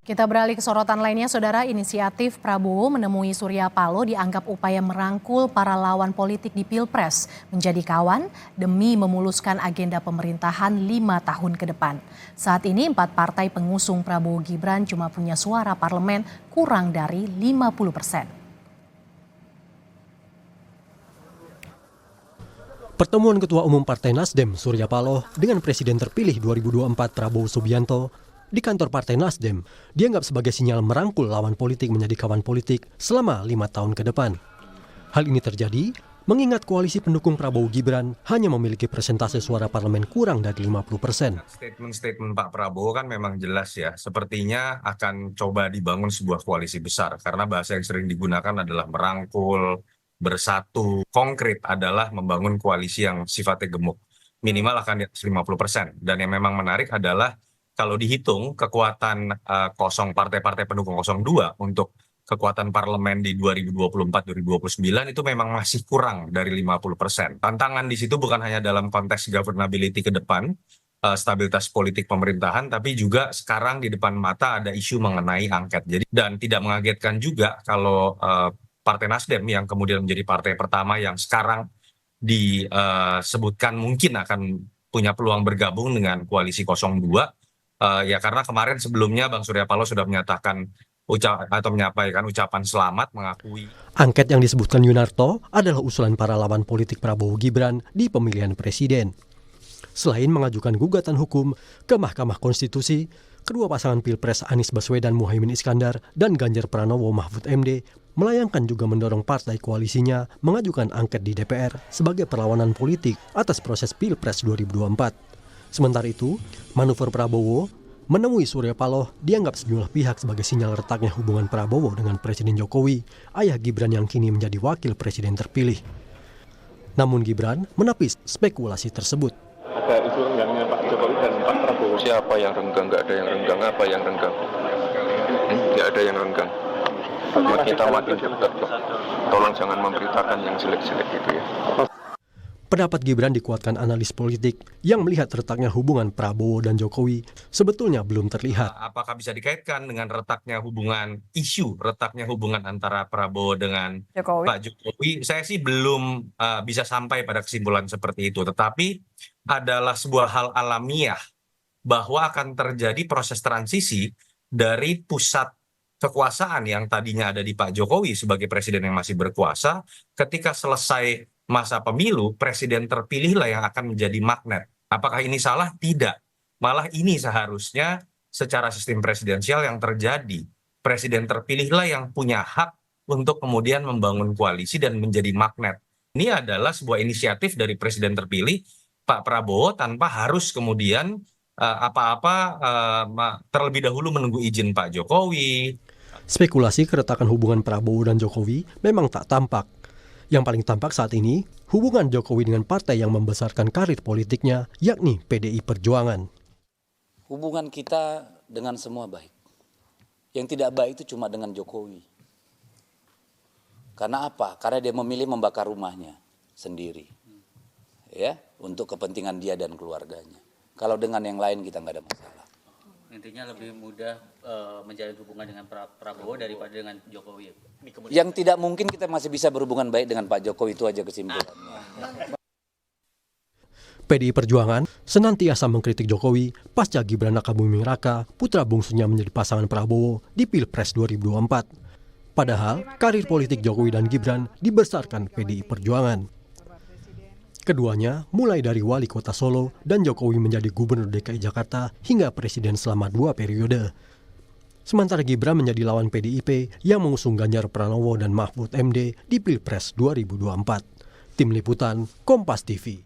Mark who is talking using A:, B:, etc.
A: Kita beralih ke sorotan lainnya, Saudara. Inisiatif Prabowo menemui Surya Paloh dianggap upaya merangkul para lawan politik di Pilpres menjadi kawan demi memuluskan agenda pemerintahan 5 tahun ke depan. Saat ini 4 partai pengusung Prabowo Gibran cuma punya suara parlemen kurang dari 50%.
B: Pertemuan Ketua Umum Partai Nasdem Surya Paloh dengan Presiden terpilih 2024 Prabowo Subianto di kantor Partai Nasdem dianggap sebagai sinyal merangkul lawan politik menjadi kawan politik selama 5 tahun ke depan. Hal ini terjadi mengingat koalisi pendukung Prabowo Gibran hanya memiliki persentase suara parlemen kurang dari 50%.
C: Statement Pak Prabowo kan memang jelas ya, sepertinya akan coba dibangun sebuah koalisi besar karena bahasa yang sering digunakan adalah merangkul, bersatu. Konkret adalah membangun koalisi yang sifatnya gemuk, minimal akan di atas 50%. Dan yang memang menarik adalah kalau dihitung kekuatan partai-partai pendukung 02 untuk kekuatan parlemen di 2024-2029 itu memang masih kurang dari 50%. Tantangan di situ bukan hanya dalam konteks governability ke depan, stabilitas politik pemerintahan, tapi juga sekarang di depan mata ada isu mengenai angket. Jadi dan tidak mengagetkan juga kalau Partai Nasdem yang kemudian menjadi partai pertama yang sekarang disebutkan mungkin akan punya peluang bergabung dengan koalisi 02. Ya karena kemarin sebelumnya Bang Surya Paloh sudah menyatakan menyampaikan ucapan selamat, mengakui.
B: Angket yang disebutkan Yunarto adalah usulan para lawan politik Prabowo Gibran di pemilihan presiden. Selain mengajukan gugatan hukum ke Mahkamah Konstitusi, kedua pasangan Pilpres Anies Baswedan Muhaimin Iskandar dan Ganjar Pranowo Mahfud MD melayangkan juga mendorong partai koalisinya mengajukan angket di DPR sebagai perlawanan politik atas proses Pilpres 2024. Sementara itu, manuver Prabowo menemui Surya Paloh dianggap sejumlah pihak sebagai sinyal retaknya hubungan Prabowo dengan Presiden Jokowi, ayah Gibran yang kini menjadi wakil presiden terpilih. Namun Gibran menepis spekulasi tersebut.
D: Ada isu renggangnya Pak Jokowi dan Pak Prabowo. Siapa yang renggang? Nggak ada yang renggang. Apa yang renggang? Nggak ada yang renggang. Kita makin dekat kok. Tolong jangan memberitakan yang jelek-jelek gitu ya.
B: Pendapat Gibran dikuatkan analis politik yang melihat retaknya hubungan Prabowo dan Jokowi sebetulnya belum terlihat.
C: Apakah bisa dikaitkan dengan retaknya hubungan antara Prabowo dengan Pak Jokowi? Saya sih belum bisa sampai pada kesimpulan seperti itu. Tetapi adalah sebuah hal alamiah bahwa akan terjadi proses transisi dari pusat kekuasaan yang tadinya ada di Pak Jokowi sebagai presiden yang masih berkuasa, ketika selesai masa pemilu, presiden terpilihlah yang akan menjadi magnet. Apakah ini salah? Tidak. Malah ini seharusnya secara sistem presidensial yang terjadi. Presiden terpilihlah yang punya hak untuk kemudian membangun koalisi dan menjadi magnet. Ini adalah sebuah inisiatif dari presiden terpilih, Pak Prabowo, tanpa harus kemudian terlebih dahulu menunggu izin Pak Jokowi.
B: Spekulasi keretakan hubungan Prabowo dan Jokowi memang tak tampak. Yang paling tampak saat ini, hubungan Jokowi dengan partai yang membesarkan karir politiknya, yakni PDI Perjuangan.
E: Hubungan kita dengan semua baik. Yang tidak baik itu cuma dengan Jokowi. Karena apa? Karena dia memilih membakar rumahnya sendiri. Ya, untuk kepentingan dia dan keluarganya. Kalau dengan yang lain kita nggak ada masalah.
F: Intinya lebih mudah menjalin hubungan dengan Prabowo daripada dengan Jokowi.
E: Yang tidak mungkin kita masih bisa berhubungan baik dengan Pak Jokowi, itu aja kesimpulannya.
B: PDI Perjuangan senantiasa mengkritik Jokowi pasca Gibran Rakabuming Raka, putra bungsunya menjadi pasangan Prabowo di Pilpres 2024. Padahal karir politik Jokowi dan Gibran dibesarkan PDI Perjuangan. Keduanya mulai dari wali kota Solo dan Jokowi menjadi gubernur DKI Jakarta hingga presiden selama 2 periode. Sementara Gibran menjadi lawan PDIP yang mengusung Ganjar Pranowo dan Mahfud MD di Pilpres 2024. Tim Liputan, Kompas TV.